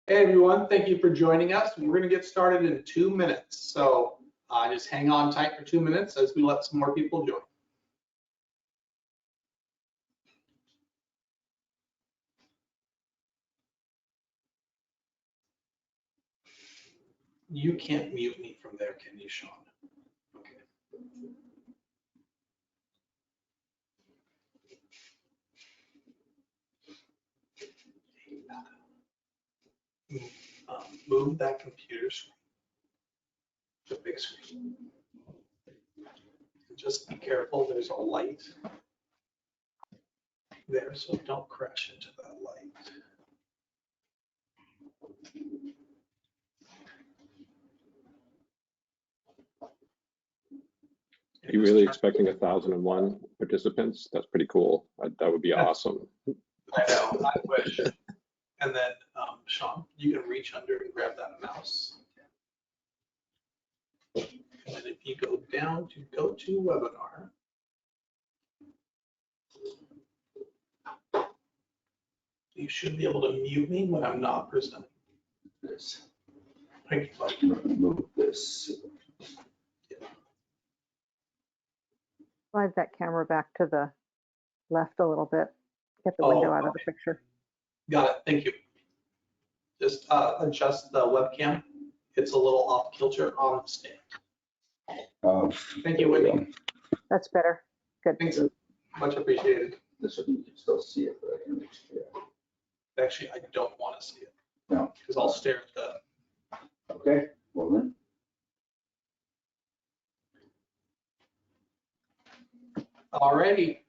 Hey everyone, thank you for joining us. We're going to get started in 2 minutes. So just hang on tight for 2 minutes as we let some more people join. You can't mute me from there, can you, Sean? Okay. Move that computer screen, the big screen. Just be careful, there's a light there, so don't crash into that light. Are you really expecting 1,001 participants? That's pretty cool. That would be awesome. I know, I wish. And then, Sean, you can reach under and grab that mouse. And then if you go down to go to webinar, you should be able to mute me when I'm not presenting. This. Thank you, bud. Move this. Slide that camera back to the left a little bit. Get the window out of the picture. Got it, thank you. Just adjust the webcam. It's a little off kilter on the stand. Thank you, Whitney. That's better. Good. Thanks, much appreciated. This one, you can still see it, but I can expand. Actually, I don't want to see it. No. Because I'll stare at the. Okay, well then. All righty.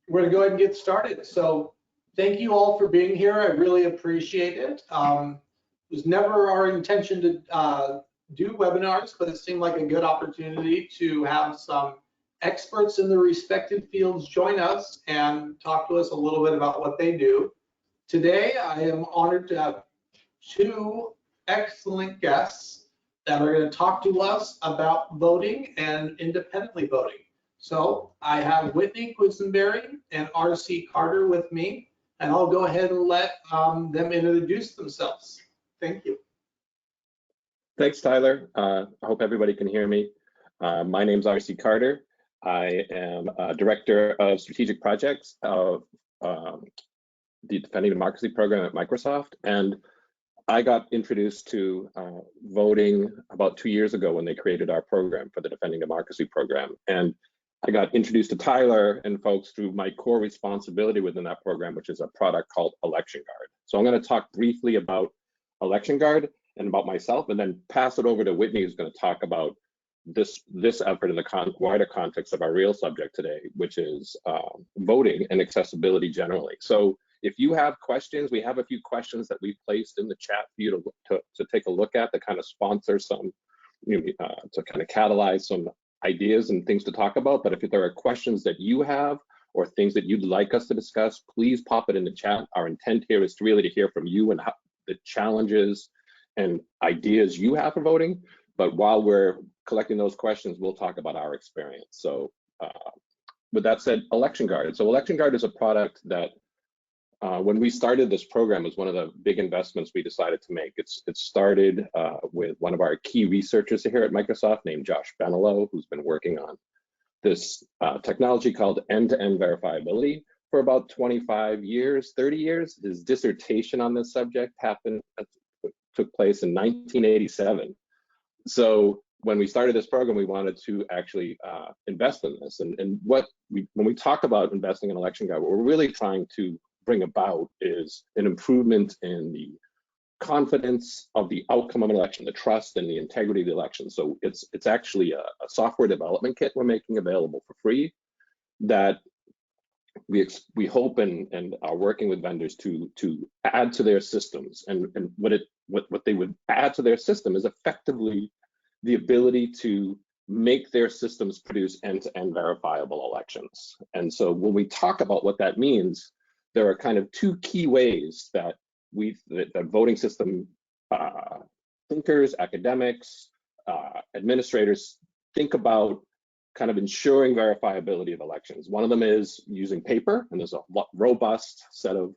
We're gonna go ahead and get started. So thank you all for being here. I really appreciate it. It was never our intention to do webinars, but it seemed like a good opportunity to have some experts in the respective fields join us and talk to us a little bit about what they do. Today, I am honored to have two excellent guests that are going to talk to us about voting and independently voting. So I have Whitney Quisenberry and R.C. Carter with me, and I'll go ahead and let them introduce themselves. Thank you. Thanks, Tyler. I hope everybody can hear me. My name's R.C. Carter. I am Director of Strategic Projects of the Defending Democracy program at Microsoft. And I got introduced to voting about 2 years ago when they created our program for the Defending Democracy program. And I got introduced to Tyler and folks through my core responsibility within that program, which is a product called Election Guard. So I'm going to talk briefly about Election Guard and about myself, and then pass it over to Whitney, who's going to talk about this effort in the wider context of our real subject today, which is voting and accessibility generally. So if you have questions, we have a few questions that we've placed in the chat for you to take a look at, to kind of sponsor some, to kind of catalyze some ideas and things to talk about. But if there are questions that you have or things that you'd like us to discuss, please pop it in the chat. Our intent here is to hear from you and how the challenges and ideas you have for voting. But while we're collecting those questions, we'll talk about our experience. So with that said, Election Guard. So Election Guard is a product that when we started this program, was one of the big investments we decided to make. It started with one of our key researchers here at Microsoft named Josh Benelo, who's been working on this technology called end-to-end verifiability for about 25 years, 30 years. His dissertation on this subject took place in 1987. So when we started this program, we wanted to actually invest in this. And when we talk about investing in Election Guard, what we're really trying to bring about is an improvement in the confidence of the outcome of an election, the trust and the integrity of the election. So it's actually a software development kit we're making available for free that we hope and are working with vendors to add to their systems. And what they would add to their system is effectively the ability to make their systems produce end-to-end verifiable elections. And so when we talk about what that means, there are kind of two key ways that the voting system thinkers, academics, administrators think about kind of ensuring verifiability of elections. One of them is using paper, and there's a robust set of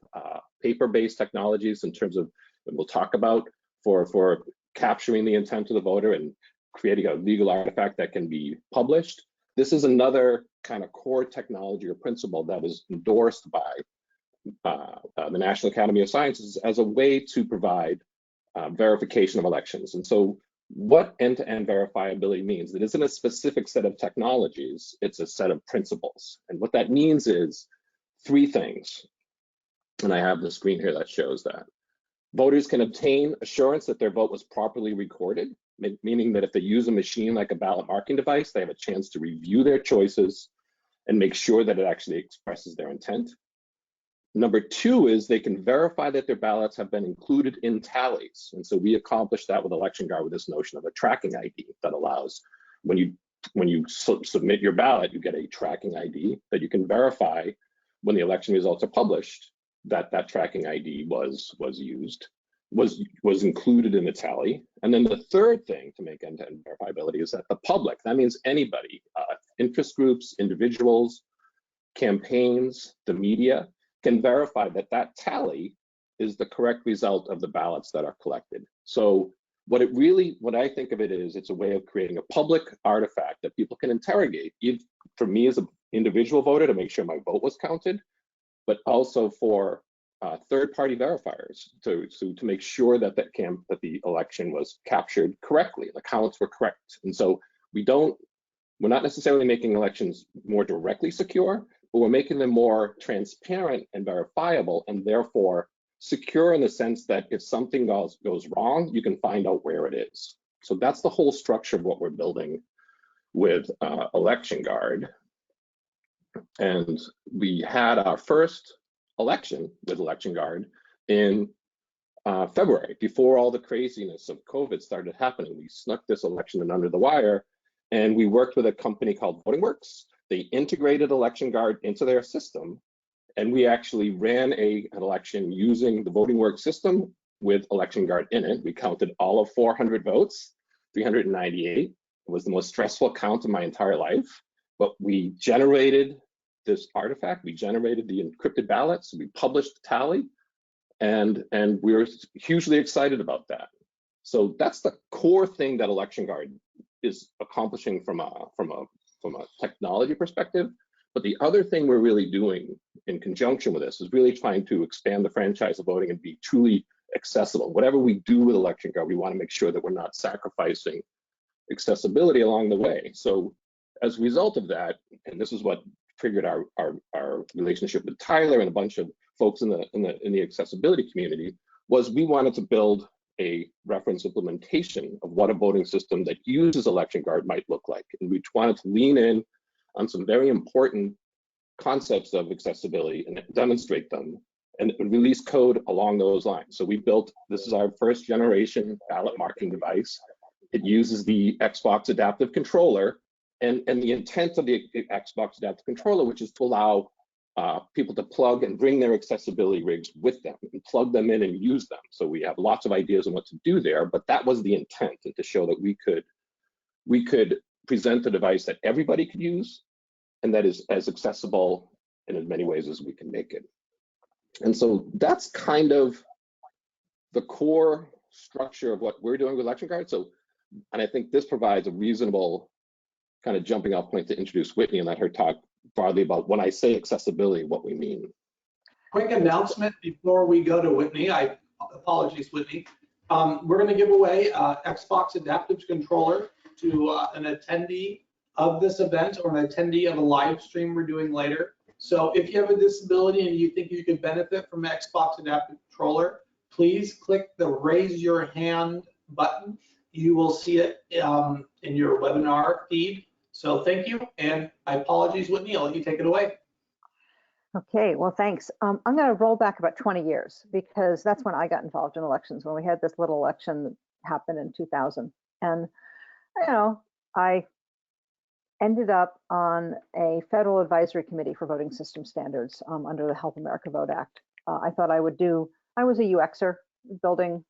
paper-based technologies in terms of and we'll talk about for capturing the intent of the voter and creating a legal artifact that can be published. This is another kind of core technology or principle that is endorsed by the National Academy of Sciences as a way to provide verification of elections. And so what end-to-end verifiability means, it isn't a specific set of technologies, it's a set of principles. And what that means is three things. And I have the screen here that shows that. Voters can obtain assurance that their vote was properly recorded, meaning that if they use a machine like a ballot marking device, they have a chance to review their choices and make sure that it actually expresses their intent. Number two is they can verify that their ballots have been included in tallies. And so we accomplished that with Election Guard with this notion of a tracking ID that allows when you submit your ballot, you get a tracking ID that you can verify when the election results are published that that tracking ID was included in the tally. And then the third thing to make end-to-end verifiability is that the public, that means anybody, interest groups, individuals, campaigns, the media, can verify that that tally is the correct result of the ballots that are collected. So what I think of it is, it's a way of creating a public artifact that people can interrogate, for me as an individual voter to make sure my vote was counted, but also for third-party verifiers to make sure that the election was captured correctly, the counts were correct. And so we're not necessarily making elections more directly secure, but we're making them more transparent and verifiable, and therefore secure in the sense that if something goes wrong, you can find out where it is. So that's the whole structure of what we're building with Election Guard. And we had our first election with Election Guard in February, before all the craziness of COVID started happening. We snuck this election in under the wire, and we worked with a company called VotingWorks. They integrated Election Guard into their system, and we actually ran an election using the VotingWorks system with Election Guard in it. We counted all of 400 votes, 398. It was the most stressful count of my entire life, but we generated this artifact, we generated the encrypted ballots, we published the tally, and we were hugely excited about that. So that's the core thing that Election Guard is accomplishing from a technology perspective. But the other thing we're really doing in conjunction with this is really trying to expand the franchise of voting and be truly accessible. Whatever we do with Election Guard, we want to make sure that we're not sacrificing accessibility along the way. So as a result of that, and this is what triggered our relationship with Tyler and a bunch of folks in the accessibility community, was we wanted to build a reference implementation of what a voting system that uses Election Guard might look like. And we wanted to lean in on some very important concepts of accessibility and demonstrate them and release code along those lines. So we built, this is our first generation ballot marking device. It uses the Xbox Adaptive Controller, and the intent of the Xbox Adaptive Controller, which is to allow people to plug and bring their accessibility rigs with them and plug them in and use them. So we have lots of ideas on what to do there, but that was the intent, and to show that we could present a device that everybody could use and that is as accessible in as many ways as we can make it. And so that's kind of the core structure of what we're doing with Election Guard. So, and I think this provides a reasonable kind of jumping off point to introduce Whitney and let her talk broadly about when I say accessibility, what we mean. Quick announcement before we go to Whitney. Apologies, Whitney. We're going to give away Xbox Adaptive Controller to an attendee of this event or an attendee of a live stream we're doing later. So if you have a disability and you think you could benefit from Xbox Adaptive Controller, please click the raise your hand button. You will see it in your webinar feed. So thank you, and I apologize, Whitney, I'll let you take it away. Okay, well, thanks. I'm going to roll back about 20 years because that's when I got involved in elections, when we had this little election that happened in 2000. And, you know, I ended up on a federal advisory committee for voting system standards under the Help America Vote Act. I thought I was a UXer building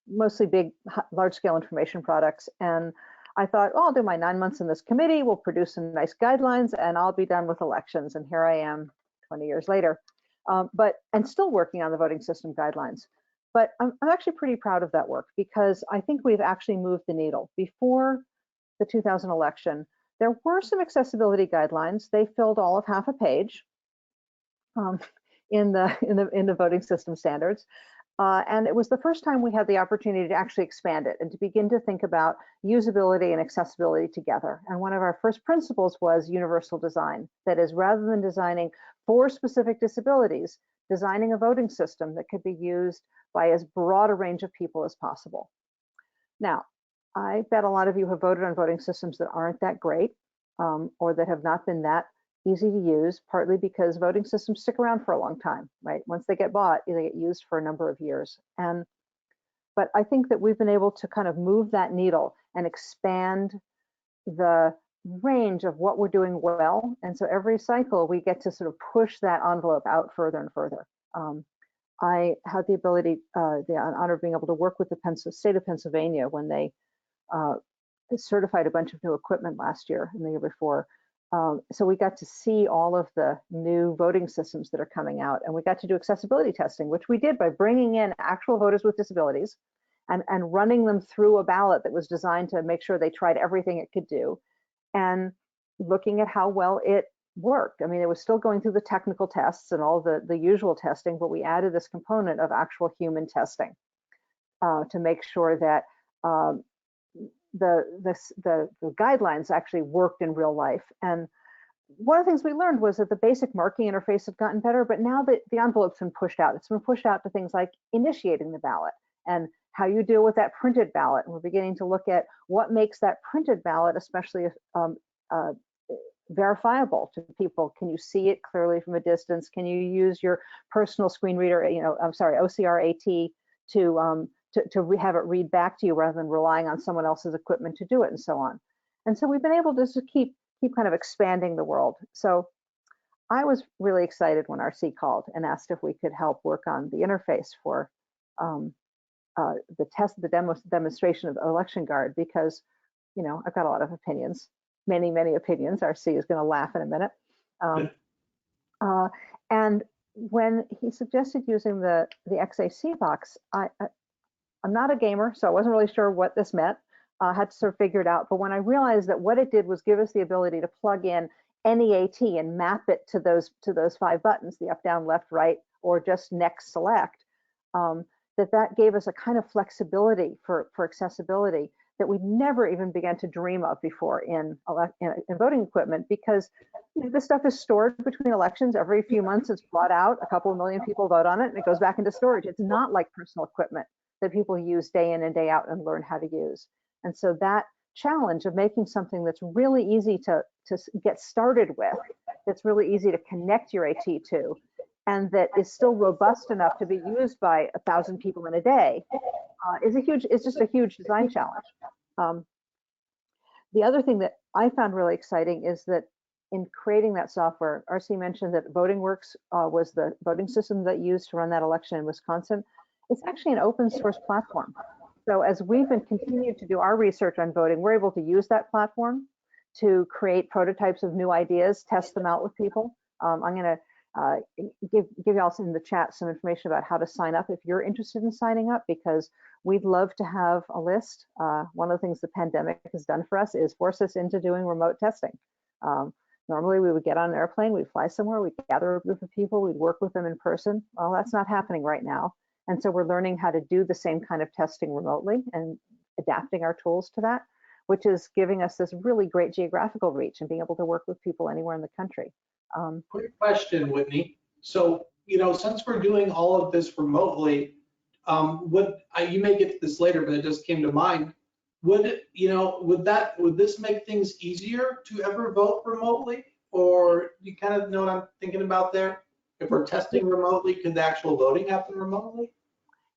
mostly big, large-scale information products. And I thought, oh, I'll do my 9 months in this committee, we'll produce some nice guidelines, and I'll be done with elections. And here I am 20 years later, and still working on the voting system guidelines. But I'm actually pretty proud of that work because I think we've actually moved the needle. Before the 2000 election, there were some accessibility guidelines. They filled all of half a page in the voting system standards. And it was the first time we had the opportunity to actually expand it and to begin to think about usability and accessibility together. And one of our first principles was universal design. That is, rather than designing for specific disabilities, designing a voting system that could be used by as broad a range of people as possible. Now, I bet a lot of you have voted on voting systems that aren't that great or that have not been that easy to use, partly because voting systems stick around for a long time, right? Once they get bought, they get used for a number of years. But I think that we've been able to kind of move that needle and expand the range of what we're doing well. And so every cycle, we get to sort of push that envelope out further and further. I had the ability, the honor of being able to work with the state of Pennsylvania when they certified a bunch of new equipment last year and the year before. So we got to see all of the new voting systems that are coming out, and we got to do accessibility testing, which we did by bringing in actual voters with disabilities and running them through a ballot that was designed to make sure they tried everything it could do and looking at how well it worked. I mean, it was still going through the technical tests and all the usual testing, but we added this component of actual human testing to make sure that the guidelines actually worked in real life. And one of the things we learned was that the basic marking interface had gotten better, but now that the envelope's been pushed out, it's been pushed out to things like initiating the ballot and how you deal with that printed ballot. And we're beginning to look at what makes that printed ballot especially verifiable to people. Can you see it clearly from a distance? Can you use your personal screen reader, OCR AT to have it read back to you rather than relying on someone else's equipment to do it, and so on. And so we've been able to just keep kind of expanding the world. So I was really excited when RC called and asked if we could help work on the interface for the demonstration of Election Guard, because, I've got a lot of opinions, many opinions. RC is going to laugh in a minute. And when he suggested using the XAC box, I'm not a gamer, so I wasn't really sure what this meant. I had to sort of figure it out. But when I realized that what it did was give us the ability to plug in any AT and map it to those 5 buttons, the up, down, left, right, or just next select, that gave us a kind of flexibility for accessibility that we never even began to dream of before in voting equipment, because this stuff is stored between elections. Every few months it's brought out, a couple of million people vote on it, and it goes back into storage. It's not like personal equipment that people use day in and day out and learn how to use. And so that challenge of making something that's really easy to get started with, that's really easy to connect your AT to, and that is still robust enough to be used by 1,000 people in a day, is just a huge design challenge. The other thing that I found really exciting is that in creating that software, RC mentioned that VotingWorks was the voting system that used to run that election in Wisconsin. It's actually an open source platform. So as we've been continued to do our research on voting, we're able to use that platform to create prototypes of new ideas, test them out with people. I'm going to give y'all in the chat some information about how to sign up if you're interested in signing up, because we'd love to have a list. One of the things the pandemic has done for us is force us into doing remote testing. Normally we would get on an airplane, we'd fly somewhere, we'd gather a group of people, we'd work with them in person. Well, that's not happening right now. And so we're learning how to do the same kind of testing remotely and adapting our tools to that, which is giving us this really great geographical reach and being able to work with people anywhere in the country. Quick question, Whitney. So, since we're doing all of this remotely, you may get to this later, but it just came to mind. Would this make things easier to ever vote remotely? Or you kind of know what I'm thinking about there? If we're testing remotely, could the actual voting happen remotely?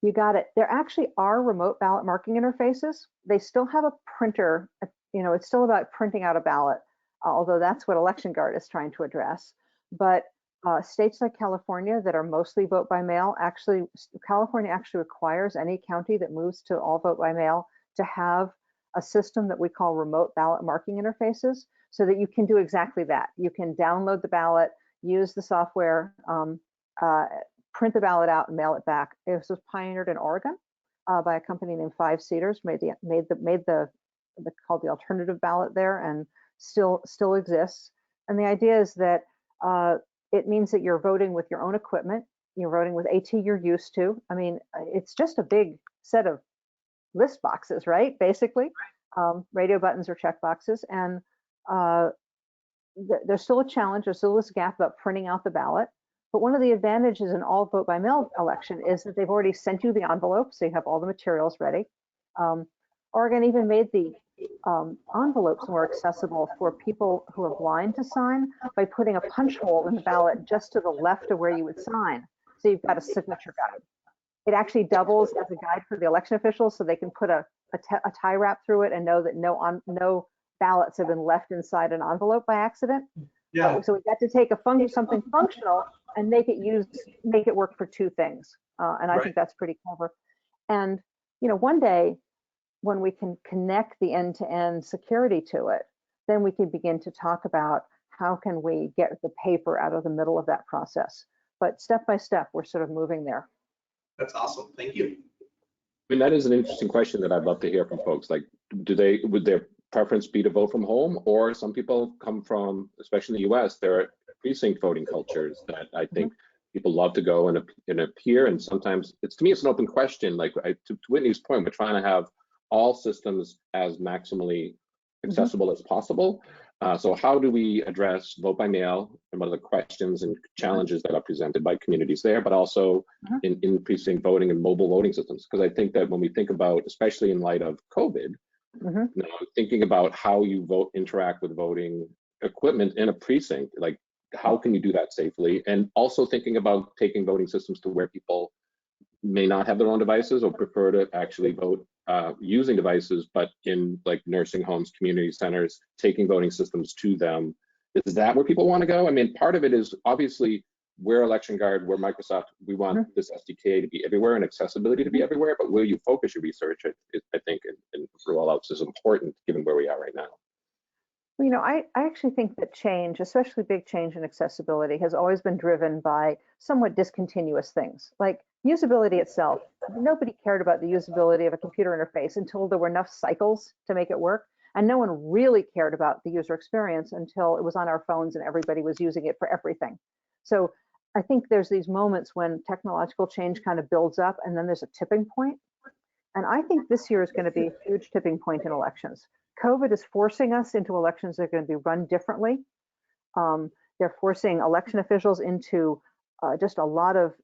You got it. There actually are remote ballot marking interfaces. They still have a printer. It's still about printing out a ballot, although that's what Election Guard is trying to address. But states like California that are mostly vote by mail, California actually requires any county that moves to all vote by mail to have a system that we call remote ballot marking interfaces, so that you can do exactly that. You can download the ballot, use the software print the ballot out and mail it back. This was pioneered in Oregon by a company named Five Cedars, made the called the alternative ballot there, and still exists. And the idea is that it means that you're voting with your own equipment. You're voting with AT you're used to. I mean, it's just a big set of list boxes, right? Basically, radio buttons or check boxes. And there's still a challenge. There's still this gap about printing out the ballot. But one of the advantages in all vote by mail election is that they've already sent you the envelope, so you have all the materials ready. Oregon even made the envelopes more accessible for people who are blind to sign by putting a punch hole in the ballot just to the left of where you would sign. So you've got a signature guide. It actually doubles as a guide for the election officials, so they can put a tie wrap through it and know that no ballots have been left inside an envelope by accident. Yeah. So we got to take something functional and make it work for two things. And I think that's pretty clever. And one day when we can connect the end-to-end security to it, then we can begin to talk about how can we get the paper out of the middle of that process. But step by step, we're sort of moving there. That's awesome. Thank you. I mean, that is an interesting question that I'd love to hear from folks. Like, would their preference be to vote from home, or some people come from, especially in the US, there are precinct voting cultures that I think people love to go and appear. And sometimes to me, it's an open question. Like to Whitney's point, we're trying to have all systems as maximally accessible as possible. So how do we address vote by mail and what are the questions and challenges that are presented by communities there, but also in precinct voting and mobile voting systems? Because I think that when we think about, especially in light of COVID, thinking about how you interact with voting equipment in a precinct, like how can you do that safely? And also thinking about taking voting systems to where people may not have their own devices or prefer to actually vote using devices, but in like nursing homes, community centers, taking voting systems to them. Is that where people want to go? I mean, part of it is obviously we're Election Guard, we're Microsoft, we want this SDK to be everywhere and accessibility to be everywhere, but where you focus your research, I think, and rollouts is important given where we are right now. Well, I actually think that change, especially big change in accessibility, has always been driven by somewhat discontinuous things. Like usability itself, nobody cared about the usability of a computer interface until there were enough cycles to make it work. And no one really cared about the user experience until it was on our phones and everybody was using it for everything. So I think there's these moments when technological change kind of builds up and then there's a tipping point. And I think this year is going to be a huge tipping point in elections. COVID is forcing us into elections that are going to be run differently. They're forcing election officials into just a lot of,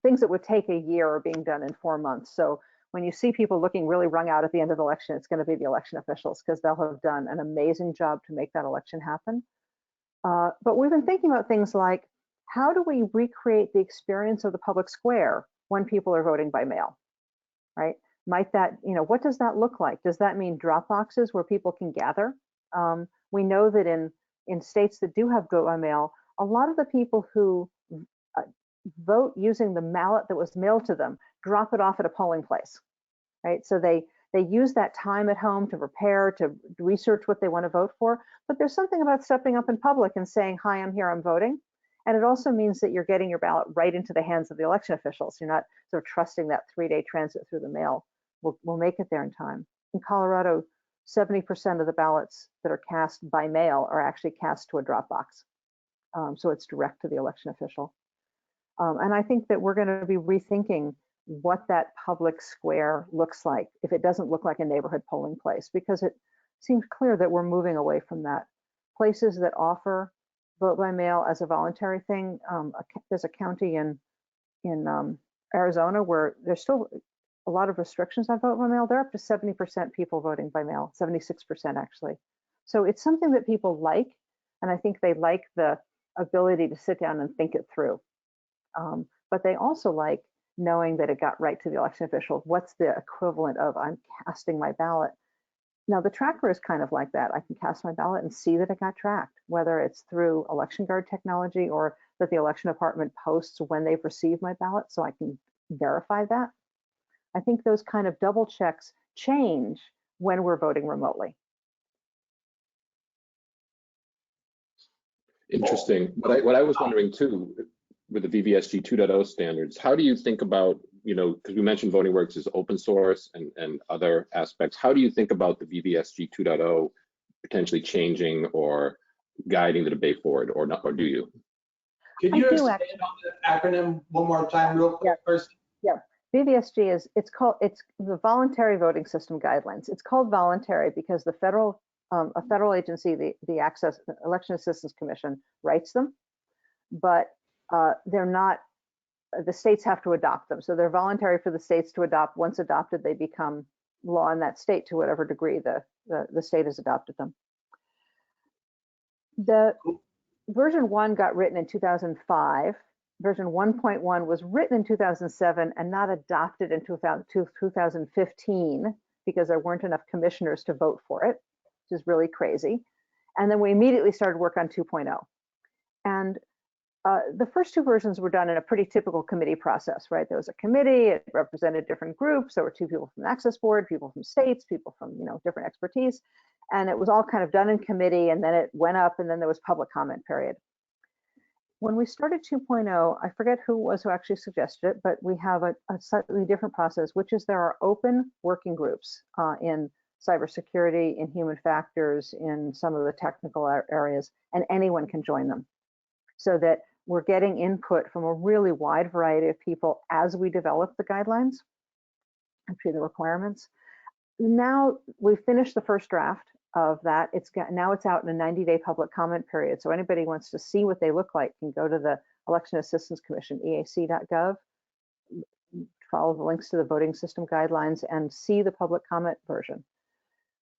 things that would take a year are being done in 4 months. So when you see people looking really wrung out at the end of the election, it's going to be the election officials because they'll have done an amazing job to make that election happen. But we've been thinking about things like, how do we recreate the experience of the public square when people are voting by mail, right? Might that, what does that look like? Does that mean drop boxes where people can gather? We know that in states that do have vote by mail, a lot of the people who vote using the ballot that was mailed to them drop it off at a polling place, right? So they use that time at home to prepare, to research what they want to vote for. But there's something about stepping up in public and saying, hi, I'm here, I'm voting. And it also means that you're getting your ballot right into the hands of the election officials. You're not sort of trusting that 3-day transit through the mail will make it there in time. In Colorado, 70% of the ballots that are cast by mail are actually cast to a drop box. So it's direct to the election official. And I think that we're going to be rethinking what that public square looks like if it doesn't look like a neighborhood polling place, because it seems clear that we're moving away from that. Places that offer vote by mail as a voluntary thing, there's a county in Arizona where there's still a lot of restrictions on vote by mail. They're up to 70% people voting by mail, 76% actually. So it's something that people like, and I think they like the ability to sit down and think it through. But they also like knowing that it got right to the election official. What's the equivalent of I'm casting my ballot? Now the tracker is kind of like that. I can cast my ballot and see that it got tracked, whether it's through Election Guard technology or that the election department posts when they've received my ballot so I can verify that. I think those kind of double checks change when we're voting remotely. Interesting. What I was wondering too, with the VVSG 2.0 standards, how do you think about, because we mentioned Voting Works is open source and other aspects, how do you think about the VVSG 2.0 potentially changing or guiding the debate forward, or not, or do you? Could you expand on the acronym one more time real quick first? Yeah, VVSG it's the Voluntary Voting System Guidelines. It's called voluntary because a federal agency, the Election Assistance Commission, writes them, but they're not, the states have to adopt them. So they're voluntary for the states to adopt. Once adopted, they become law in that state to whatever degree the state has adopted them. The version 1 got written in 2005. Version 1.1 was written in 2007 and not adopted in 2015 because there weren't enough commissioners to vote for it, which is really crazy. And then we immediately started work on 2.0. And the first two versions were done in a pretty typical committee process, right? There was a committee, it represented different groups. There were 2 people from the Access Board, people from states, people from different expertise. And it was all kind of done in committee, and then it went up, and then there was public comment period. When we started 2.0, I forget who it was who actually suggested it, but we have a slightly different process, which is there are open working groups in cybersecurity, in human factors, in some of the technical areas, and anyone can join them. So that we're getting input from a really wide variety of people as we develop the guidelines, actually the requirements. Now we've finished the first draft of that. Now it's out in a 90-day public comment period. So anybody who wants to see what they look like can go to the Election Assistance Commission, eac.gov, follow the links to the voting system guidelines and see the public comment version.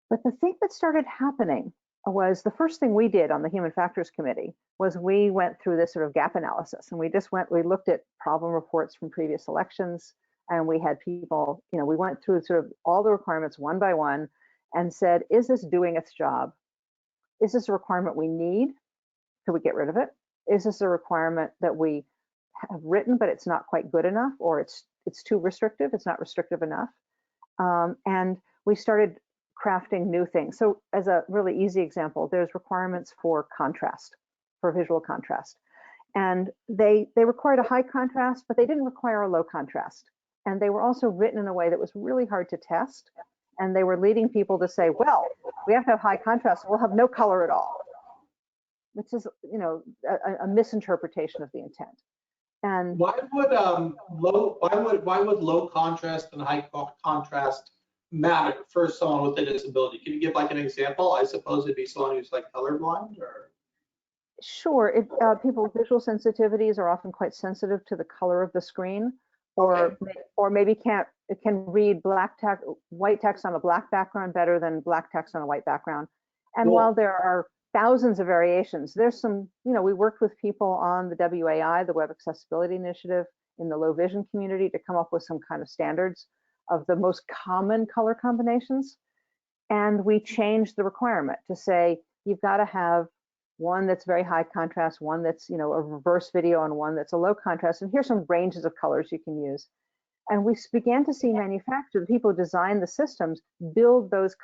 But the thing that started happening was the first thing we did on the Human Factors Committee was we went through this sort of gap analysis, and we looked at problem reports from previous elections, and we had people, we went through sort of all the requirements one by one and said, is this doing its job? Is this a requirement we need? Could we get rid of it? Is this a requirement that we have written, but it's not quite good enough, or it's too restrictive, it's not restrictive enough? And we started crafting new things. So as a really easy example, there's requirements for contrast, for visual contrast. And they required a high contrast, but they didn't require a low contrast. And they were also written in a way that was really hard to test. And they were leading people to say, well, we have to have high contrast, we'll have no color at all, which is, a misinterpretation of the intent. And why would low contrast and high contrast matter for someone with a disability? Can you give like an example? I suppose it'd be someone who's like colorblind, or? Sure. People with visual sensitivities are often quite sensitive to the color of the screen, or maybe can read white text on a black background better than black text on a white background. And while there are thousands of variations, there's some, we worked with people on the WAI, the Web Accessibility Initiative, in the low vision community to come up with some kind of standards of the most common color combinations. And we changed the requirement to say, you've got to have one that's very high contrast, one that's, a reverse video, and one that's a low contrast. And here's some ranges of colors you can use. And we began to see manufacturers, the people who design the systems, build those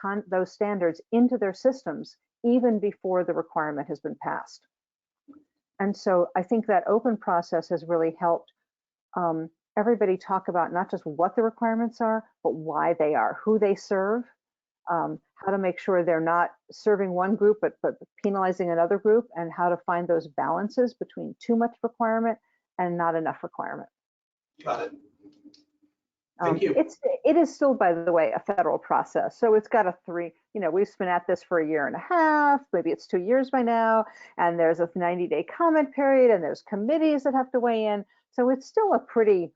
standards into their systems even before the requirement has been passed. And so I think that open process has really helped everybody talk about not just what the requirements are, but why they are, who they serve, how to make sure they're not serving one group but penalizing another group, and how to find those balances between too much requirement and not enough requirement. Got it. Thank you. It is still, by the way, a federal process. So it's got we've been at this for 1.5 years, maybe it's 2 years by now, and there's a 90-day comment period, and there's committees that have to weigh in. So it's still a pretty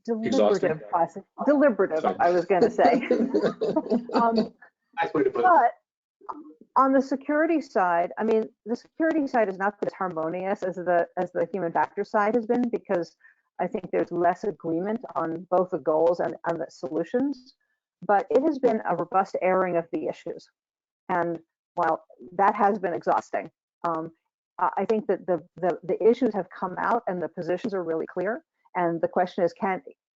deliberative process. Deliberative, I was going to say. Nice way to put it. But on the security side, the security side is not as harmonious as the human factor side has been, because I think there's less agreement on both the goals and the solutions. But it has been a robust airing of the issues, and while that has been exhausting, I think that the issues have come out and the positions are really clear. And the question is,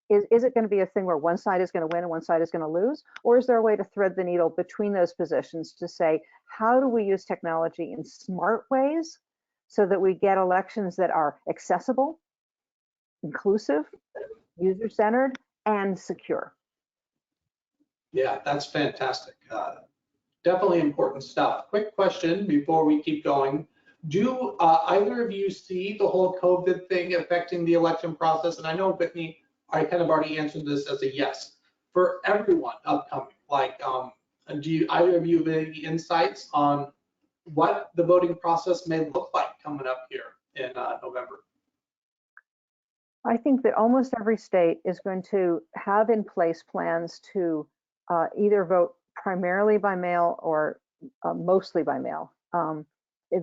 is it going to be a thing where one side is going to win and one side is going to lose? Or is there a way to thread the needle between those positions to say, how do we use technology in smart ways so that we get elections that are accessible, inclusive, user-centered, and secure. Yeah, that's fantastic. Definitely important stuff. Quick question before we keep going. Do either of you see the whole COVID thing affecting the election process? And I know, Whitney, I kind of already answered this as a yes. For everyone upcoming, like, do you, either of you have any insights on what the voting process may look like coming up here in November? I think that almost every state is going to have in place plans to either vote primarily by mail or mostly by mail.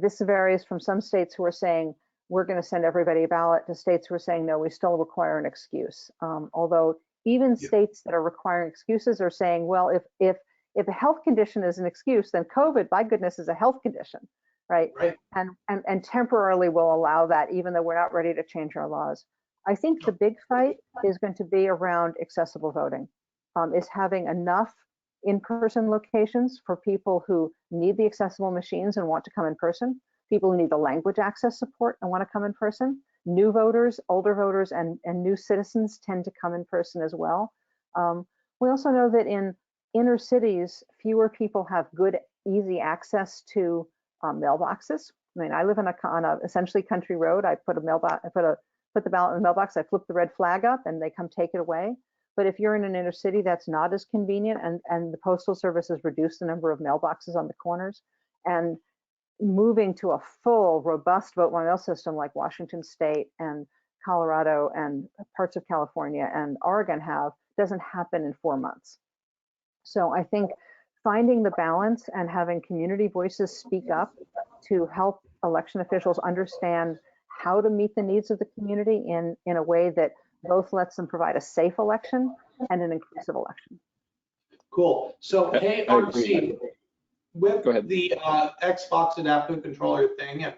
This varies from some states who are saying we're going to send everybody a ballot to states who are saying no, we still require an excuse. Although even states that are requiring excuses are saying, well, if a health condition is an excuse, then COVID, by goodness, is a health condition, right? Right. And temporarily will allow that, even though we're not ready to change our laws. I think the big fight is going to be around accessible voting, is having enough in-person locations for people who need the accessible machines and want to come in person, people who need the language access support and want to come in person, new voters, older voters, and new citizens tend to come in person as well. We also know that in inner cities, fewer people have good, easy access to mailboxes. I mean, I live on a essentially country road. I put a mailbox, put the ballot in the mailbox, I flip the red flag up and they come take it away. But if you're in an inner city, that's not as convenient, and the Postal Service has reduced the number of mailboxes on the corners. And moving to a full, robust vote by mail system like Washington State and Colorado and parts of California and Oregon have, doesn't happen in 4 months. So I think finding the balance and having community voices speak up to help election officials understand how to meet the needs of the community in a way that both lets them provide a safe election and an inclusive election. Cool. So, hey, I agree. RC, with Go ahead. the Xbox adaptive controller thing, and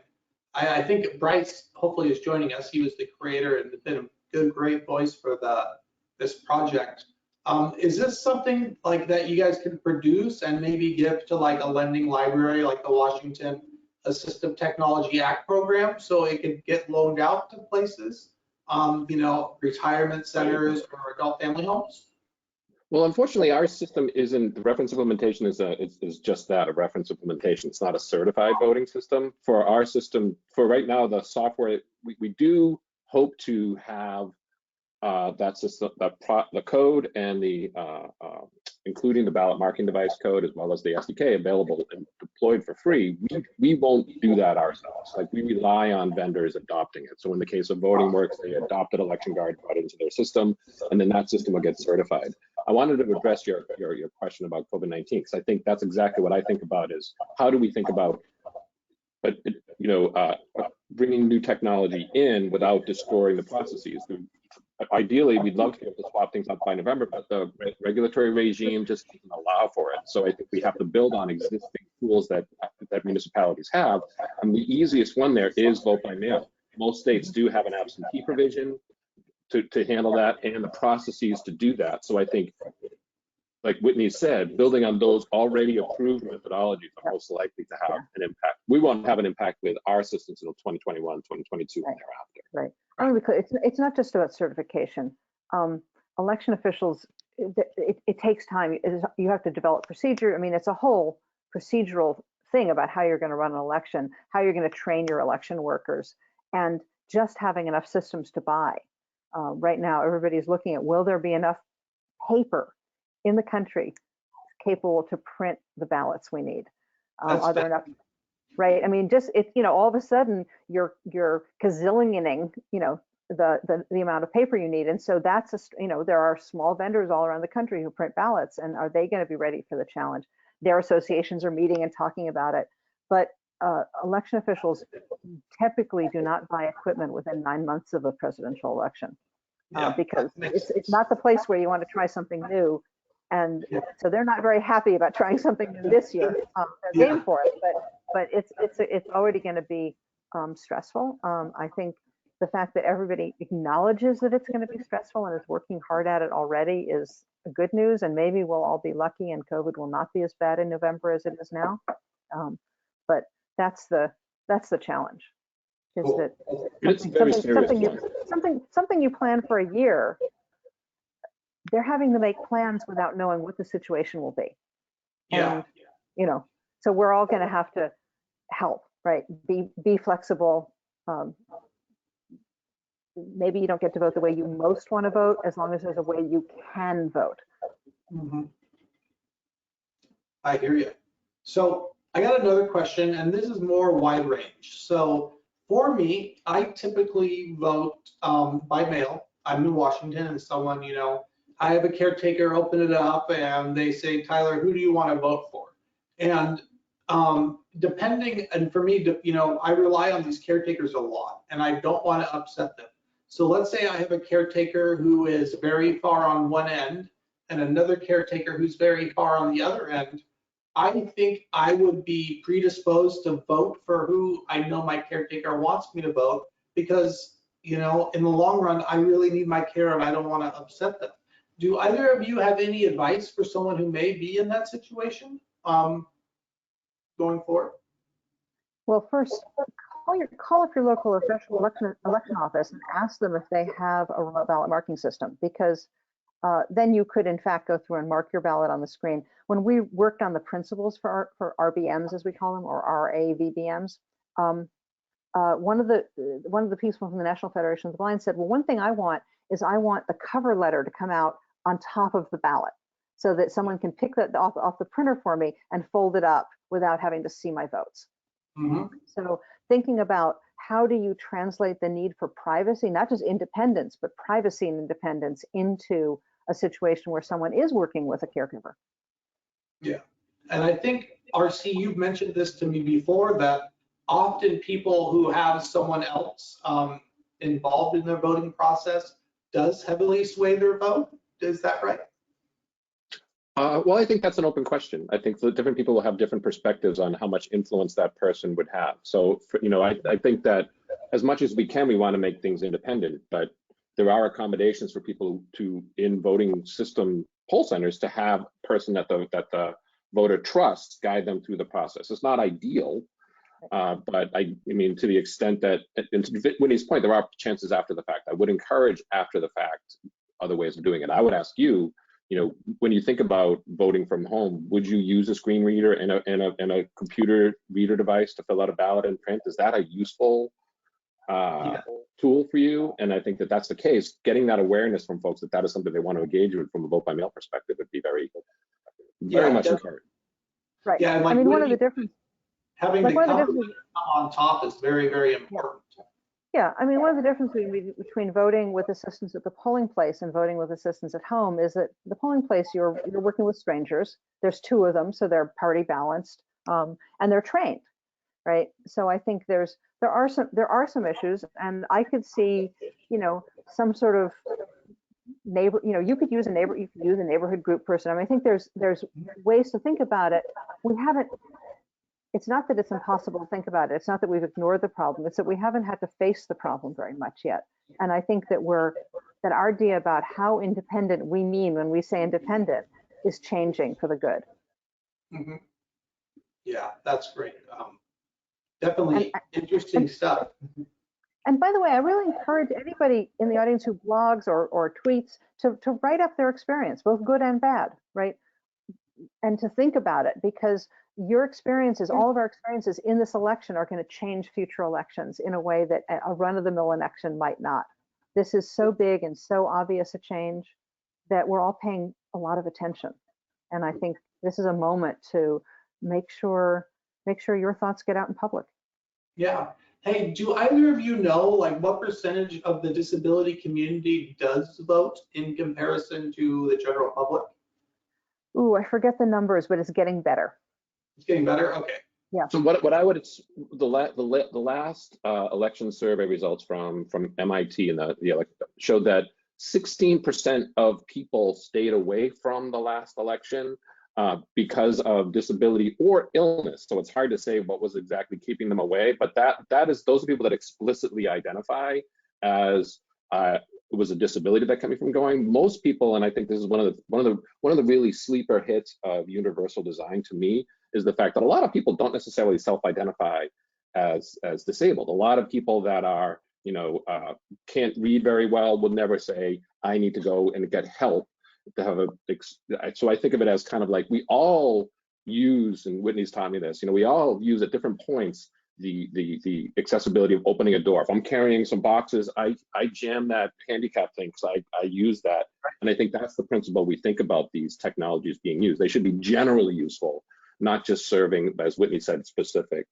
I think Bryce hopefully is joining us. He was the creator and been a good, great voice for this project. Is this something like that you guys can produce and maybe give to like a lending library, like the Washington Assistive Technology Act program, so it could get loaned out to places, you know, retirement centers or adult family homes? Well, unfortunately, our system isn't, the reference implementation is just that, a reference implementation. It's not a certified voting system. For our system, for right now, the software, we do hope to have that system, the code and the including the ballot marking device code as well as the SDK available and deployed for free. We won't do that ourselves. Like, we rely on vendors adopting it. So in the case of Voting Works, they adopted Election Guard, brought it into their system, and then that system will get certified. I wanted to address your question about COVID-19, because I think that's exactly what I think about is how do we think about, bringing new technology in without destroying the processes. Ideally, we'd love to be able to swap things up by November, but the regulatory regime just doesn't allow for it. So I think we have to build on existing tools that municipalities have. And the easiest one there is vote by mail. Most states do have an absentee provision to handle that and the processes to do that. So I think, like Whitney said, building on those already approved methodologies are most likely to have an impact. We won't have an impact with our systems until 2021, 2022, and thereafter. Right. I mean, it's not just about certification. Election officials, it takes time. You have to develop procedure. I mean, it's a whole procedural thing about how you're going to run an election, how you're going to train your election workers, and just having enough systems to buy. Right now, everybody's looking at, will there be enough paper in the country capable to print the ballots we need? Are there enough? Right. I mean, just all of a sudden you're gazillioning, the amount of paper you need. And so that's there are small vendors all around the country who print ballots, and are they going to be ready for the challenge? Their associations are meeting and talking about it. But election officials typically do not buy equipment within 9 months of a presidential election, because it's not the place where you want to try something new. And so they're not very happy about trying something new this year. They're game for it, but it's already going to be stressful. I think the fact that everybody acknowledges that it's going to be stressful and is working hard at it already is good news. And maybe we'll all be lucky and COVID will not be as bad in November as it is now. But that's the challenge. is Cool. that It's very serious. something you plan for a year, they're having to make plans without knowing what the situation will be. Yeah. And, so we're all going to have to help, right? Be flexible. Maybe you don't get to vote the way you most want to vote, as long as there's a way you can vote. Mhm. I hear you. So I got another question, and this is more wide range. So for me, I typically vote by mail. I'm in Washington, and someone, I have a caretaker open it up, and they say, Tyler, who do you want to vote for? And depending, and for me, I rely on these caretakers a lot, and I don't want to upset them. So let's say I have a caretaker who is very far on one end and another caretaker who's very far on the other end. I think I would be predisposed to vote for who I know my caretaker wants me to vote because, in the long run, I really need my care and I don't want to upset them. Do either of you have any advice for someone who may be in that situation going forward? Well, first, call up your local official election office and ask them if they have a remote ballot marking system, because then you could, in fact, go through and mark your ballot on the screen. When we worked on the principles for RBMs, as we call them, or RAVBMs, one of the people from the National Federation of the Blind said, well, one thing I want is I want the cover letter to come out on top of the ballot so that someone can pick that off the printer for me and fold it up without having to see my votes. Mm-hmm. So thinking about how do you translate the need for privacy, not just independence, but privacy and independence into a situation where someone is working with a caregiver. Yeah, and I think, RC, you've mentioned this to me before, that often people who have someone else involved in their voting process does heavily sway their vote. Is that right? Well, I think that's an open question. I think that different people will have different perspectives on how much influence that person would have. So, I think that as much as we can, we want to make things independent, but there are accommodations for people in voting system poll centers to have a person that the voter trusts guide them through the process. It's not ideal, but I mean, to the extent that, and to Winnie's point, there are chances after the fact. I would encourage after the fact other ways of doing it. I would ask you, when you think about voting from home, would you use a screen reader and a computer reader device to fill out a ballot and print? Is that a useful tool for you? And I think that that's the case. Getting that awareness from folks that is something they want to engage with from a vote by mail perspective would be very much encouraged. Right. Yeah, I mean, one of the differences. Having the company on top is very, very important. Yeah, I mean, one of the differences between voting with assistance at the polling place and voting with assistance at home is that the polling place, you're working with strangers. There's two of them, so they're party balanced, and they're trained, right? So I think there are some issues, and I could see, some sort of neighbor, you could use a neighborhood group person. I mean, I think there's ways to think about it. It's not that it's impossible to think about it. It's not that we've ignored the problem. It's that we haven't had to face the problem very much yet. And I think that our idea about how independent we mean when we say independent is changing for the good. Mm-hmm. Yeah, that's great. Definitely interesting stuff. And by the way, I really encourage anybody in the audience who blogs or tweets to write up their experience, both good and bad, right? And to think about it, because your experiences, all of our experiences in this election are going to change future elections in a way that a run-of-the-mill election might not. This is so big and so obvious a change that we're all paying a lot of attention. And I think this is a moment to make sure your thoughts get out in public. Yeah. Hey, do either of you know what percentage of the disability community does vote in comparison to the general public? Ooh, I forget the numbers, but it's getting better. It's getting better? Okay. Yeah. So what I would, the last election survey results from MIT and the election showed that 16% of people stayed away from the last election because of disability or illness. So it's hard to say what was exactly keeping them away, but those are people that explicitly identify as it was a disability that kept me from going. Most people, and I think this is one of the really sleeper hits of universal design to me, is the fact that a lot of people don't necessarily self-identify as disabled. A lot of people that are, can't read very well will never say, I need to go and get help to have so I think of it as kind of like we all use, and Whitney's taught me this, we all use at different points the accessibility of opening a door. If I'm carrying some boxes, I jam that handicap thing because I use that. And I think that's the principle we think about these technologies being used. They should be generally useful, not just serving, as Whitney said, specific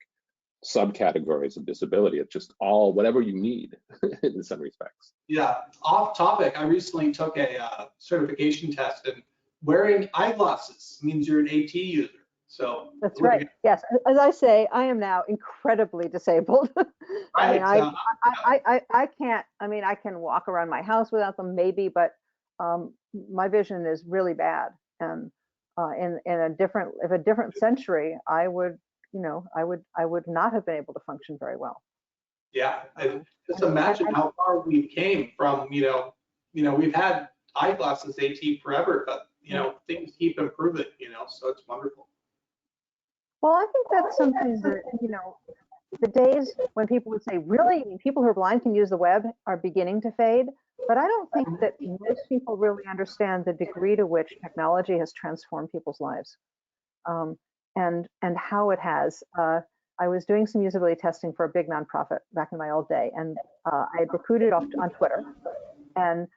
subcategories of disability. It's just all whatever you need in some respects. Yeah, off topic, I recently took a certification test, and wearing eyeglasses means you're an AT user. So That's right. Yes, as I say, I am now incredibly disabled. I mean, I can't. I mean, I can walk around my house without them, maybe, but my vision is really bad. And in a different century, I would, I would not have been able to function very well. Yeah, just imagine how far we came from, we've had eyeglasses AT forever, but things keep improving, so it's wonderful. Well, I think that's something that, the days when people would say, really, people who are blind can use the web are beginning to fade. But I don't think that most people really understand the degree to which technology has transformed people's lives, and how it has. I was doing some usability testing for a big nonprofit back in my old day, and I had recruited off on Twitter, and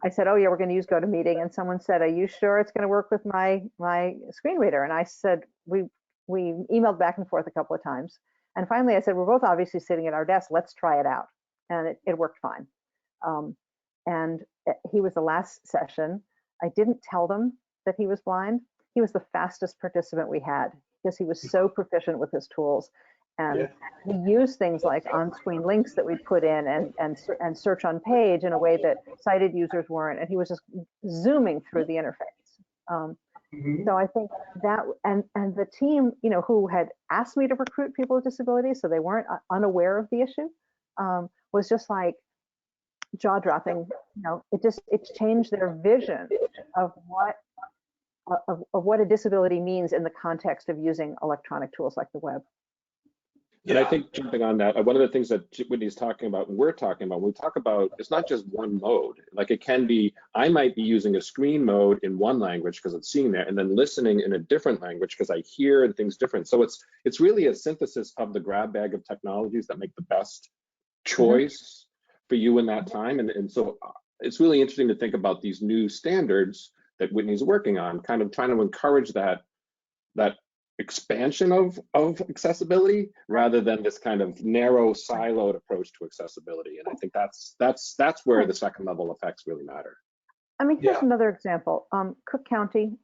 I said, oh yeah, we're going to use GoToMeeting, and someone said, are you sure it's going to work with my screen reader? And I said, we emailed back and forth a couple of times, and finally I said, we're both obviously sitting at our desk, let's try it out, and it worked fine. And he was the last session. I didn't tell them that he was blind. He was the fastest participant we had because he was so proficient with his tools. And he used things like on-screen links that we put in and search on page in a way that sighted users weren't. And he was just zooming through the interface. So I think that, and the team, who had asked me to recruit people with disabilities, so they weren't unaware of the issue, was just like jaw-dropping. It changed their vision of what a disability means in the context of using electronic tools like the web. And I think jumping on that, one of the things that Whitney's talking about, and we're talking about, when we talk about, it's not just one mode. Like it can be, I might be using a screen mode in one language because it's seeing there, and then listening in a different language because I hear and things different. So it's really a synthesis of the grab bag of technologies that make the best choice for you in that time. And so it's really interesting to think about these new standards that Whitney's working on, kind of trying to encourage that expansion of accessibility rather than this kind of narrow siloed approach to accessibility. And I think that's where the second level effects really matter. I mean, here's another example. Cook County,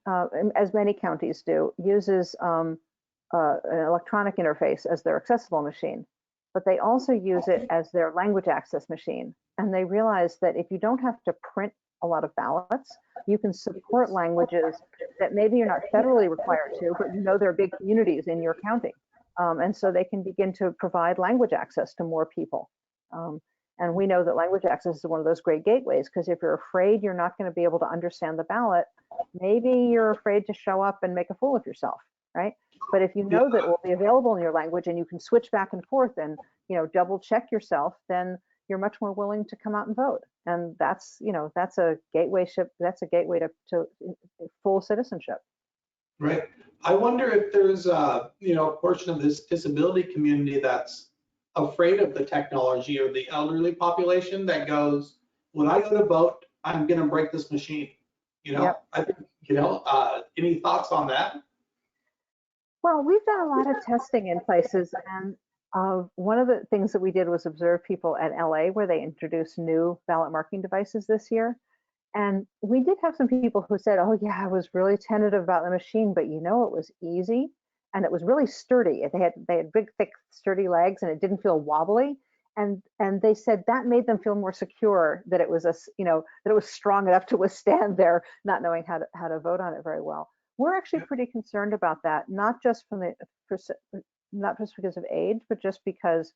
as many counties do, uses an electronic interface as their accessible machine, but they also use it as their language access machine. And they realize that if you don't have to print a lot of ballots, you can support languages that maybe you're not federally required to, but there are big communities in your county. And so they can begin to provide language access to more people. And we know that language access is one of those great gateways, because if you're afraid you're not going to be able to understand the ballot, maybe you're afraid to show up and make a fool of yourself, right? But if you know that it will be available in your language and you can switch back and forth and double check yourself, then you're much more willing to come out and vote. And that's a gateway to full citizenship. Right. I wonder if there's a portion of this disability community that's afraid of the technology, or the elderly population that goes, when I go to vote, I'm going to break this machine. I think, any thoughts on that? Well, we've done a lot of testing in places, and one of the things that we did was observe people at LA, where they introduced new ballot marking devices this year. And we did have some people who said, oh yeah, I was really tentative about the machine, but it was easy and it was really sturdy. They had big, thick, sturdy legs, and it didn't feel wobbly. And they said that made them feel more secure, that it was that it was strong enough to withstand their not knowing how to vote on it very well. We're actually pretty concerned about that, not just because of age, but just because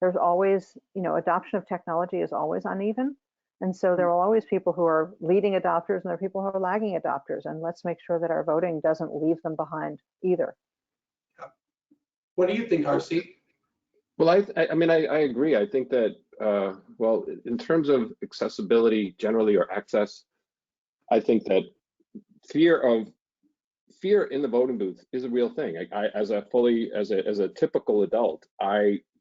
there's always, adoption of technology is always uneven. And so there will always people who are leading adopters, and there are people who are lagging adopters. And let's make sure that our voting doesn't leave them behind either. What do you think, RC? Well, I mean, I agree. I think that, well, in terms of accessibility generally or access, I think that fear in the voting booth is a real thing. As a typical adult,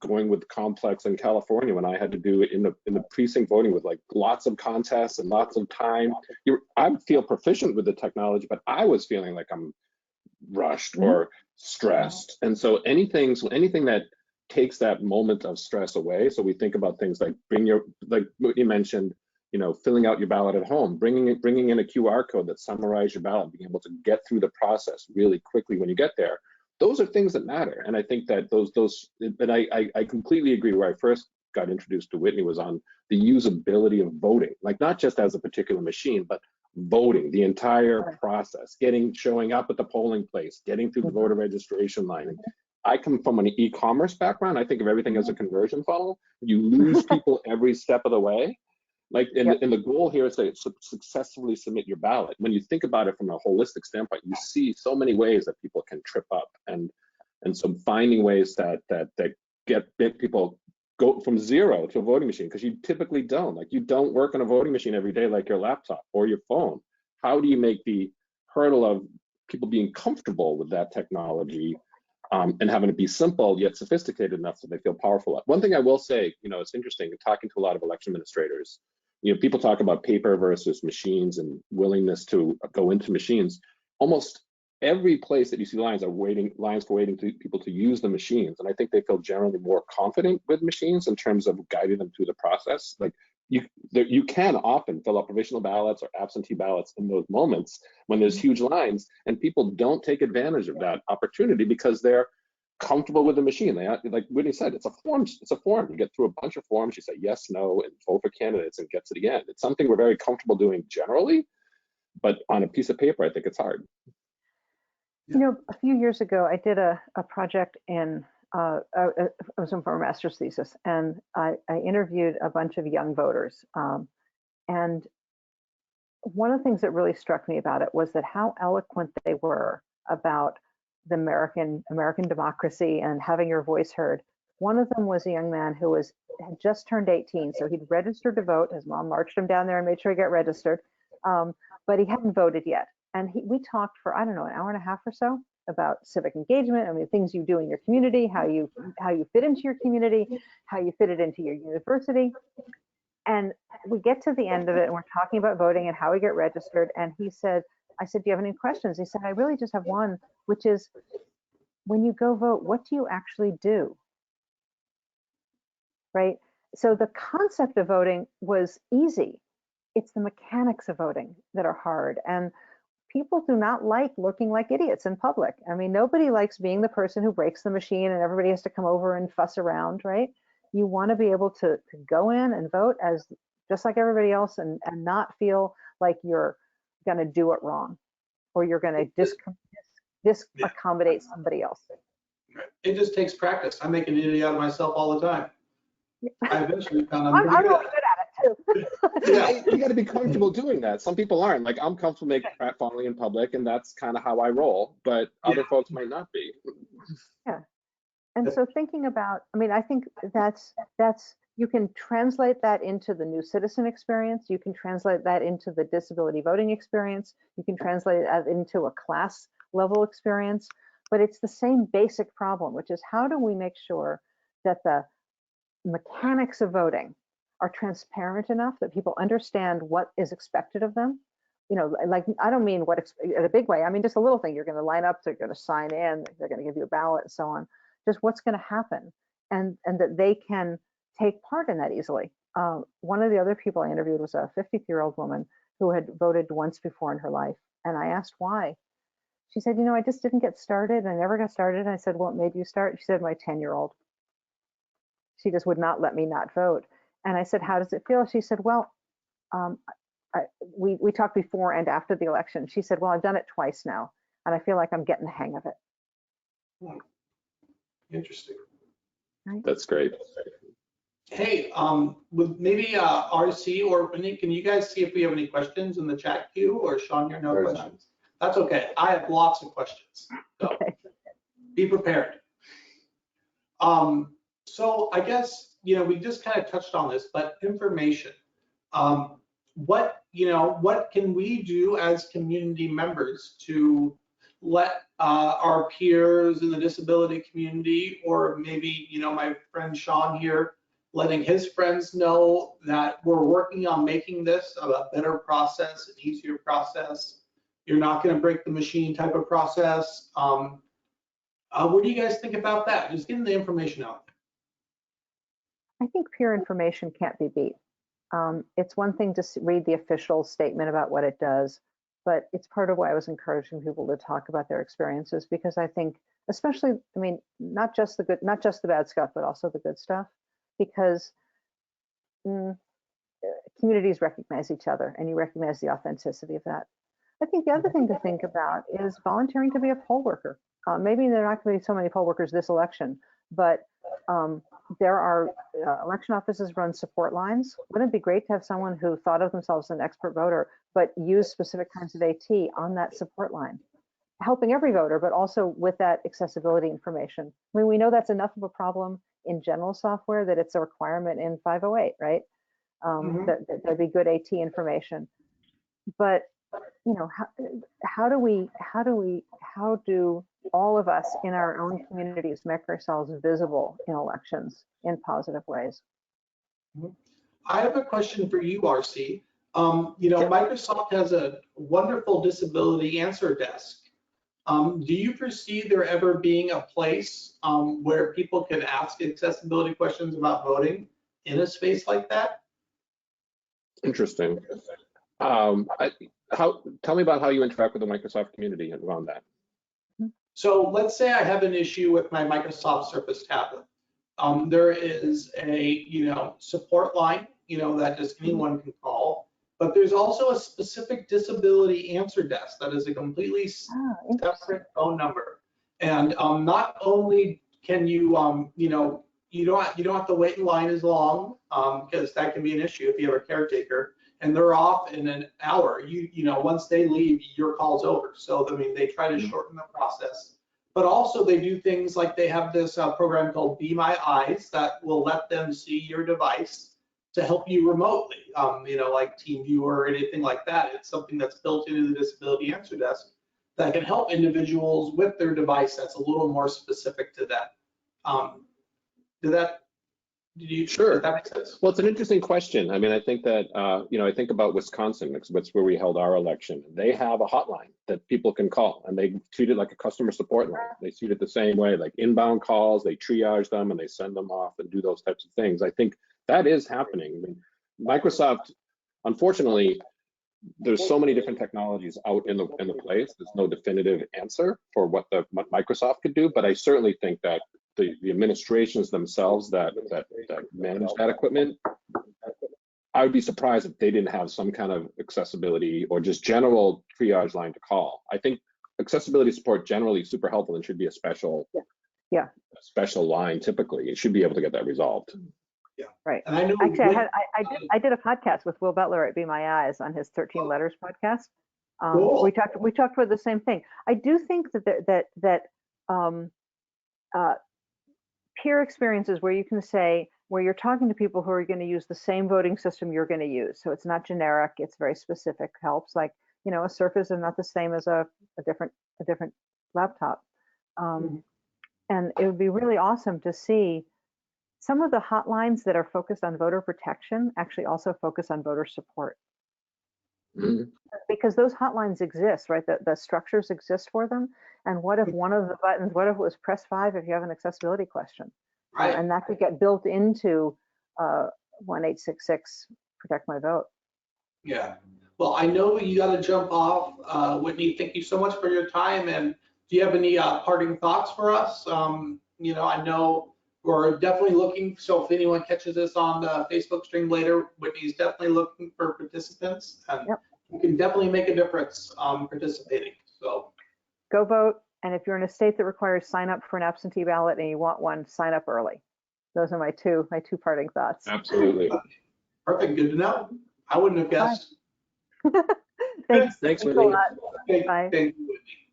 going with complex in California when I had to do it in the precinct voting with like lots of contests and lots of time. I feel proficient with the technology, but I was feeling like I'm rushed or stressed. And so anything that takes that moment of stress away. So we think about things like like what you mentioned, filling out your ballot at home, bringing in a QR code that summarizes your ballot, being able to get through the process really quickly when you get there. Those are things that matter. And I think that and I completely agree. Where I first got introduced to Whitney was on the usability of voting, like not just as a particular machine, but voting, the entire process, showing up at the polling place, getting through the voter registration line. And I come from an e-commerce background. I think of everything as a conversion funnel. You lose people every step of the way. And the goal here is to successfully submit your ballot. When you think about it from a holistic standpoint, you see so many ways that people can trip up, and so finding ways that get people go from zero to a voting machine, because you typically don't. Like, you don't work on a voting machine every day like your laptop or your phone. How do you make the hurdle of people being comfortable with that technology and having it be simple yet sophisticated enough so they feel powerful? One thing I will say, it's interesting, talking to a lot of election administrators, people talk about paper versus machines and willingness to go into machines. Almost every place that you see lines for waiting to people to use the machines. And I think they feel generally more confident with machines in terms of guiding them through the process. Like, you can often fill out provisional ballots or absentee ballots in those moments when there's huge lines, and people don't take advantage of that opportunity because they're comfortable with the machine. Like Whitney said, it's a form. You get through a bunch of forms, you say yes, no, and vote for candidates and get to the end. It's something we're very comfortable doing generally, but on a piece of paper, I think it's hard. A few years ago, I did a project I was in for a master's thesis, and I interviewed a bunch of young voters. And one of the things that really struck me about it was that how eloquent they were about the American democracy and having your voice heard. One of them was a young man who had just turned 18, so he'd registered to vote. His mom marched him down there and made sure he got registered, but he hadn't voted yet. And we talked for, I don't know, an hour and a half or so about civic engagement. I mean, things you do in your community, how you fit into your community, how you fit it into your university. And we get to the end of it, and we're talking about voting and how we get registered. And I said, do you have any questions? He said, I really just have one, which is, when you go vote, what do you actually do? Right? So the concept of voting was easy. It's the mechanics of voting that are hard. And people do not like looking like idiots in public. I mean, nobody likes being the person who breaks the machine and everybody has to come over and fuss around, right? You want to be able to go in and vote as just like everybody else, and not feel like you're going to do it wrong, or you're going to disaccommodate somebody else. It just takes practice. I make an idiot out of myself all the time. I eventually found I'm really good at it too. Yeah. You got to be comfortable doing that. Some people aren't. Like, I'm comfortable making pratfalling in public, and that's kind of how I roll, but other folks might not be. Yeah. And so thinking about, I mean, I think that's you can translate that into the new citizen experience. You can translate that into the disability voting experience. You can translate that into a class level experience. But it's the same basic problem, which is, how do we make sure that the mechanics of voting are transparent enough that people understand what is expected of them? Like, I don't mean in a big way. I mean, just a little thing. You're going to line up, they're going to sign in, they're going to give you a ballot and so on. Just what's going to happen, and that they can take part in that easily. One of the other people I interviewed was a 50-year-old woman who had voted once before in her life. And I asked why. She said, I just didn't get started. I never got started. And I said, what made you start? She said, my 10-year-old. She just would not let me not vote. And I said, how does it feel? She said, well, we talked before and after the election. She said, well, I've done it twice now, and I feel like I'm getting the hang of it. Interesting. Right? That's great. Hey, with maybe RC or Whitney, can you guys see if we have any questions in the chat queue, or Sean, no questions? That's okay. I have lots of questions, so be prepared. So I guess, we just kind of touched on this, but information. What can we do as community members to let our peers in the disability community, or maybe, my friend Sean here, letting his friends know that we're working on making this a better process, an easier process. You're not going to break the machine type of process. What do you guys think about that? Just getting the information out there. I think peer information can't be beat. It's one thing to read the official statement about what it does, but it's part of why I was encouraging people to talk about their experiences, because I think, especially, I mean, not just the bad stuff, but also the good stuff, because communities recognize each other, and you recognize the authenticity of that. I think the other thing to think about is volunteering to be a poll worker. Maybe there are not going to be so many poll workers this election, but there are election offices run support lines. Wouldn't it be great to have someone who thought of themselves as an expert voter, but used specific kinds of AT on that support line, helping every voter, but also with that accessibility information? I mean, we know that's enough of a problem in general software that it's a requirement in 508, right? That there'd be good AT information. But how do all of us in our own communities make ourselves visible in elections in positive ways? I have a question for you, RC. Microsoft has a wonderful disability answer desk. Do you foresee there ever being a place where people can ask accessibility questions about voting in a space like that? Interesting. Tell me about how you interact with the Microsoft community around that. So let's say I have an issue with my Microsoft Surface tablet. There is a support line that just anyone can call, but there's also a specific disability answer desk that is a completely separate phone number. And not only can you you don't have to wait in line as long, because that can be an issue if you have a caretaker and they're off in an hour. Once they leave, your call's over. So I mean, they try to shorten the process. But also they do things like they have this program called Be My Eyes that will let them see your device to help you remotely, like TeamViewer or anything like that. It's something that's built into the disability answer desk that can help individuals with their device that's a little more specific to them. Sure. Did that make sense? Well, it's an interesting question. I mean, I think that, I think about Wisconsin, that's where we held our election. They have a hotline that people can call, and they treat it like a customer support line. They treat it the same way, like inbound calls, they triage them and they send them off and do those types of things. I think that is happening. I mean, Microsoft, unfortunately, there's so many different technologies out in the place. There's no definitive answer for what Microsoft could do, but I certainly think that the administrations themselves that manage that equipment, I would be surprised if they didn't have some kind of accessibility or just general triage line to call. I think accessibility support generally is super helpful and should be a special line. Typically, it should be able to get that resolved. Yeah, right. And I know actually, I did a podcast with Will Butler at Be My Eyes on his 13 Letters podcast. Cool. We talked about the same thing. I do think that peer experiences where you can say, where you're talking to people who are going to use the same voting system you're going to use. So it's not generic, it's very specific, helps. Like, a Surface is not the same as a different laptop. And it would be really awesome to see some of the hotlines that are focused on voter protection actually also focus on voter support. Because those hotlines exist, right? The structures exist for them. And what if one of the buttons, what if it was press 5 if you have an accessibility question? Right. And that could get built into 1866 Protect My Vote. Yeah. Well, I know you got to jump off. Whitney, thank you so much for your time. And do you have any parting thoughts for us? I know we're definitely looking, so if anyone catches this on the Facebook stream later, Whitney's definitely looking for participants. And you can definitely make a difference participating. So go vote. And if you're in a state that requires sign up for an absentee ballot and you want one, sign up early. Those are my two parting thoughts. Absolutely. Perfect. Good to know. I wouldn't have guessed. Thanks Whitney. a lot. Thank you, Whitney.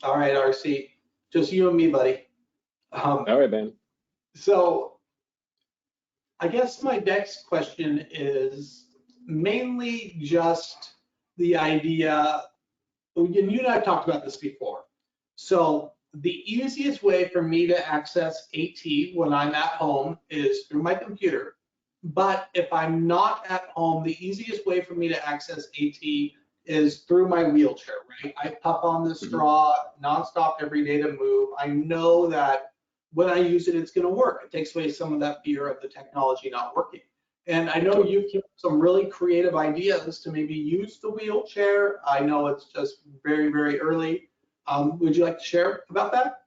All right, RC. Just you and me, buddy. All right, Ben. So I guess my next question is mainly just the idea, and you and I have talked about this before. So the easiest way for me to access AT when I'm at home is through my computer. But if I'm not at home, the easiest way for me to access AT is through my wheelchair, right? I puff on the straw nonstop every day to move. I know that when I use it, it's going to work. It takes away some of that fear of the technology not working. And I know you've given some really creative ideas to maybe use the wheelchair. I know it's just very, very early. Would you like to share about that?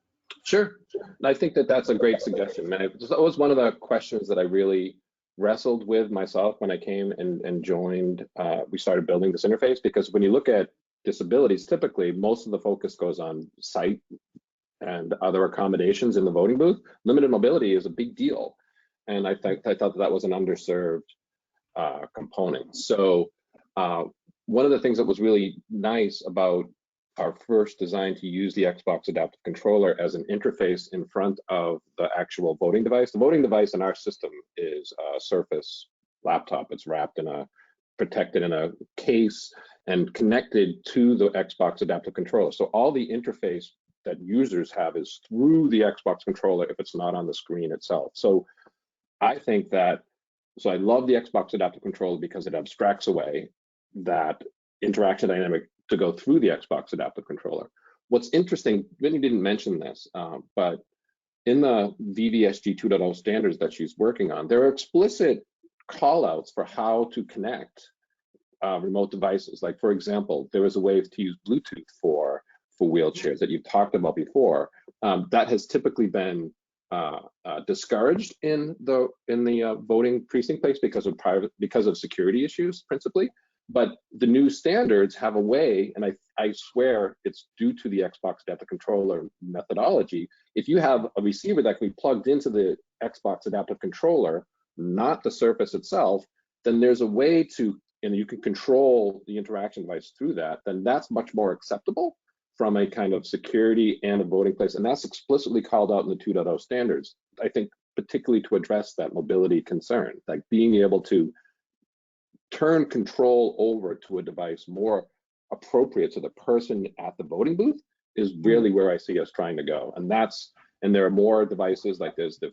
Sure. I think that that's a great suggestion. And it was one of the questions that I really wrestled with myself when I came and joined. We started building this interface, because when you look at disabilities, typically most of the focus goes on sight and other accommodations in the voting booth. Limited mobility is a big deal. And I thought that was an underserved component. So one of the things that was really nice about our first design to use the Xbox Adaptive Controller as an interface in front of the actual voting device. The voting device in our system is a Surface laptop. It's wrapped in protected in a case and connected to the Xbox Adaptive Controller. So all the interface that users have is through the Xbox controller if it's not on the screen itself. So I think that, so I love the Xbox Adaptive Controller because it abstracts away that interaction dynamic to go through the Xbox Adaptive Controller. What's interesting, Whitney didn't mention this, but in the VVSG 2.0 standards that she's working on, there are explicit callouts for how to connect remote devices. Like, for example, there is a way to use Bluetooth for wheelchairs that you've talked about before. That has typically been discouraged in the voting precinct place because of security issues principally. But the new standards have a way, and I swear it's due to the Xbox Adaptive Controller methodology. If you have a receiver that can be plugged into the Xbox Adaptive Controller, not the Surface itself, then there's a way to, and you can control the interaction device through that, then that's much more acceptable from a kind of security and a voting place. And that's explicitly called out in the 2.0 standards, I think, particularly to address that mobility concern, like being able to turn control over to a device more appropriate to the person at the voting booth is really where I see us trying to go. And there are more devices, like there's the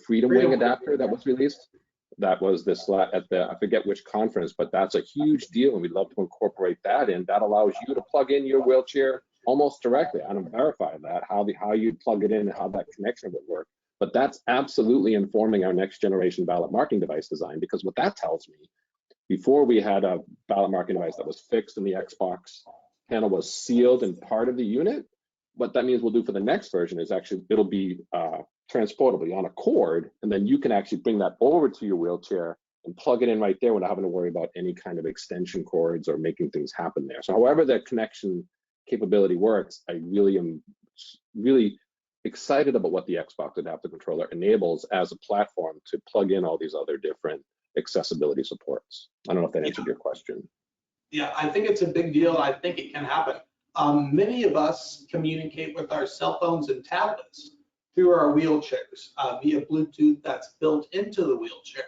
Freedom Wing adapter that was released. That was this at the, I forget which conference, but that's a huge deal, and we'd love to incorporate that in. That allows you to plug in your wheelchair almost directly. I don't verify that, how you'd plug it in and how that connection would work. But that's absolutely informing our next generation ballot marking device design, because what that tells me, before we had a ballot marking device that was fixed and the Xbox panel was sealed in part of the unit, what that means we'll do for the next version is actually it'll be transportable on a cord, and then you can actually bring that over to your wheelchair and plug it in right there without having to worry about any kind of extension cords or making things happen there. So however that connection capability works, I really am excited about what the Xbox Adaptive Controller enables as a platform to plug in all these other different accessibility supports. I don't know if that answered your question. Yeah, I think it's a big deal. I think it can happen. Many of us communicate with our cell phones and tablets through our wheelchairs via Bluetooth that's built into the wheelchair.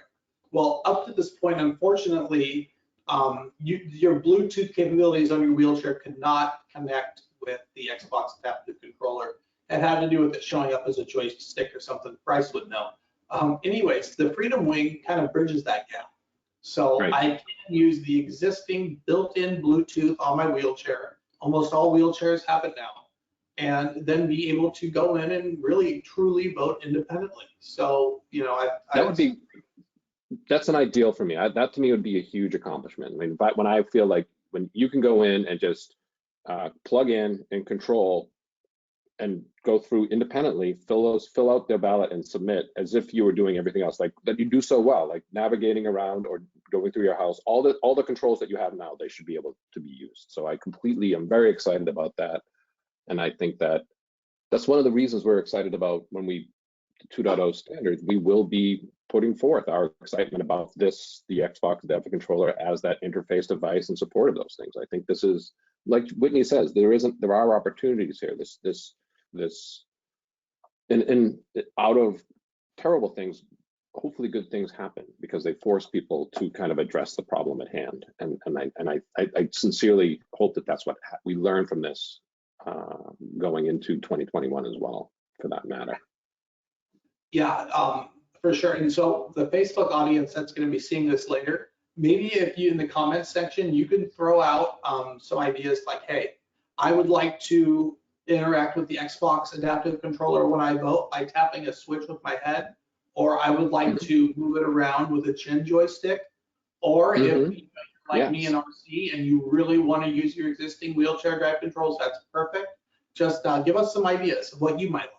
Well, up to this point, unfortunately, your Bluetooth capabilities on your wheelchair could not connect with the Xbox Adaptive Controller. It had to do with it showing up as a joystick or something Bryce would know. Anyways, the Freedom Wing kind of bridges that gap. So right. I can use the existing built-in Bluetooth on my wheelchair. Almost all wheelchairs have it now. And then be able to go in and really truly vote independently. So, you know, that's an ideal for me. That to me would be a huge accomplishment. I mean, but when I feel like when you can go in and just plug in and control and go through independently, fill out their ballot and submit as if you were doing everything else, like that you do so well, like navigating around or going through your house, all the controls that you have now, they should be able to be used. So I completely am very excited about that. And I think that that's one of the reasons we're excited about when we 2.0 standards, we will be putting forth our excitement about this, the Xbox Adaptive Controller as that interface device in support of those things. I think this is, like Whitney says, there are opportunities here. This and out of terrible things, hopefully good things happen because they force people to kind of address the problem at hand. And I sincerely hope that that's what we learn from this going into 2021 as well, for that matter. Yeah, for sure. And so the Facebook audience that's going to be seeing this later, maybe if you in the comments section, you can throw out some ideas like, hey, I would like to interact with the Xbox adaptive controller when I vote by tapping a switch with my head, or I would like to move it around with a chin joystick, or if you're like me and RC and you really want to use your existing wheelchair drive controls, that's perfect. Just give us some ideas of what you might like.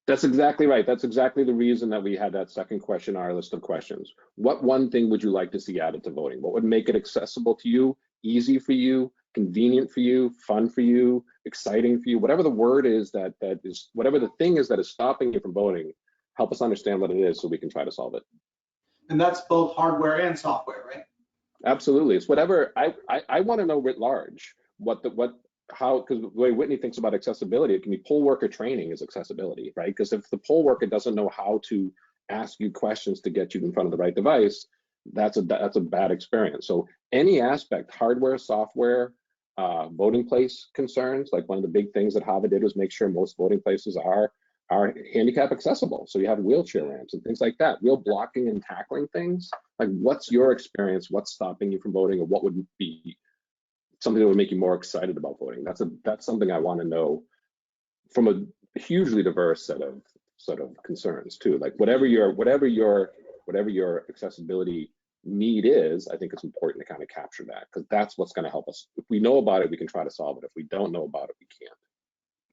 That's exactly right. That's exactly the reason that we had that second question on our list of questions. What one thing would you like to see added to voting? What would make it accessible to you, easy for you, convenient for you, fun for you, exciting for you, whatever the word is that is, whatever the thing is that is stopping you from voting, help us understand what it is so we can try to solve it. And that's both hardware and software, right? Absolutely. It's whatever. I want to know writ large how, because the way Whitney thinks about accessibility, it can be poll worker training is accessibility, right? Because if the poll worker doesn't know how to ask you questions to get you in front of the right device, that's a bad experience. So any aspect, hardware, software, voting place concerns, like one of the big things that HAVA did was make sure most voting places are handicap accessible. So you have wheelchair ramps and things like that, real blocking and tackling things. Like, what's your experience? What's stopping you from voting, or what would be something that would make you more excited about voting? That's something I want to know from a hugely diverse set of concerns too. Like whatever your accessibility need is, I think it's important to kind of capture that, because that's what's going to help us. If we know about it, we can try to solve it. If we don't know about it, we can't.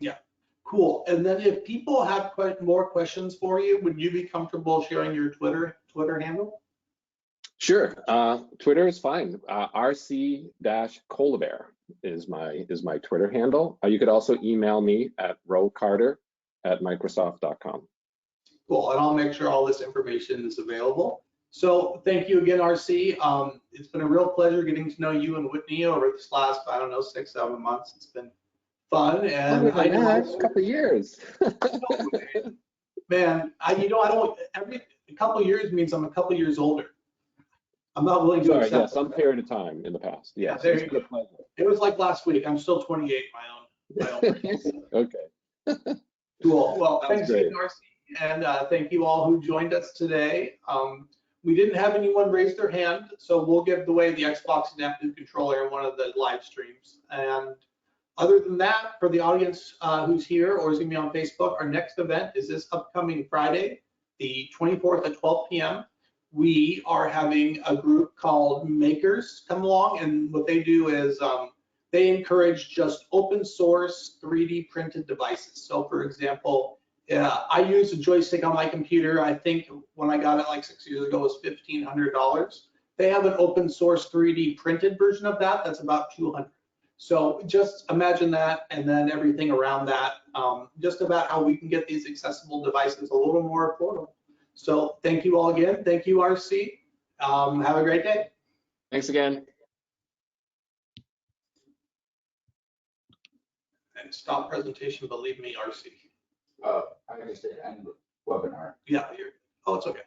Yeah, cool. And then if people have more questions for you, would you be comfortable sharing your Twitter handle? Sure. Twitter is fine. RC-Colabert is my Twitter handle. You could also email me at rocarter@microsoft.com. Cool. And I'll make sure all this information is available. So thank you again, RC. It's been a real pleasure getting to know you and Whitney over this last, I don't know, 6-7 months. It's been fun. And I know a couple of years. Man, every couple of years means I'm a couple of years older. I'm not willing to accept some period of time in the past. Yes, yeah, there you go. It was like last week. I'm still 28, my own. Okay. Cool. Well, Sounds thanks again, RC, and thank you all who joined us today. We didn't have anyone raise their hand, so we'll give away the Xbox adaptive controller in one of the live streams. And other than that, for the audience who's here or is going to be on Facebook, our next event is this upcoming Friday, the 24th at 12 p.m. We are having a group called Makers come along, and what they do is they encourage just open source 3D printed devices. So for example, I use a joystick on my computer. I think when I got it like 6 years ago, it was $1,500. They have an open source 3D printed version of that. That's about $200. So just imagine that, and then everything around that, just about how we can get these accessible devices a little more affordable. So thank you all again. Thank you, RC. Have a great day. Thanks again. And stop presentation, believe me, RC. I understand. And webinar. Yeah, oh, it's okay.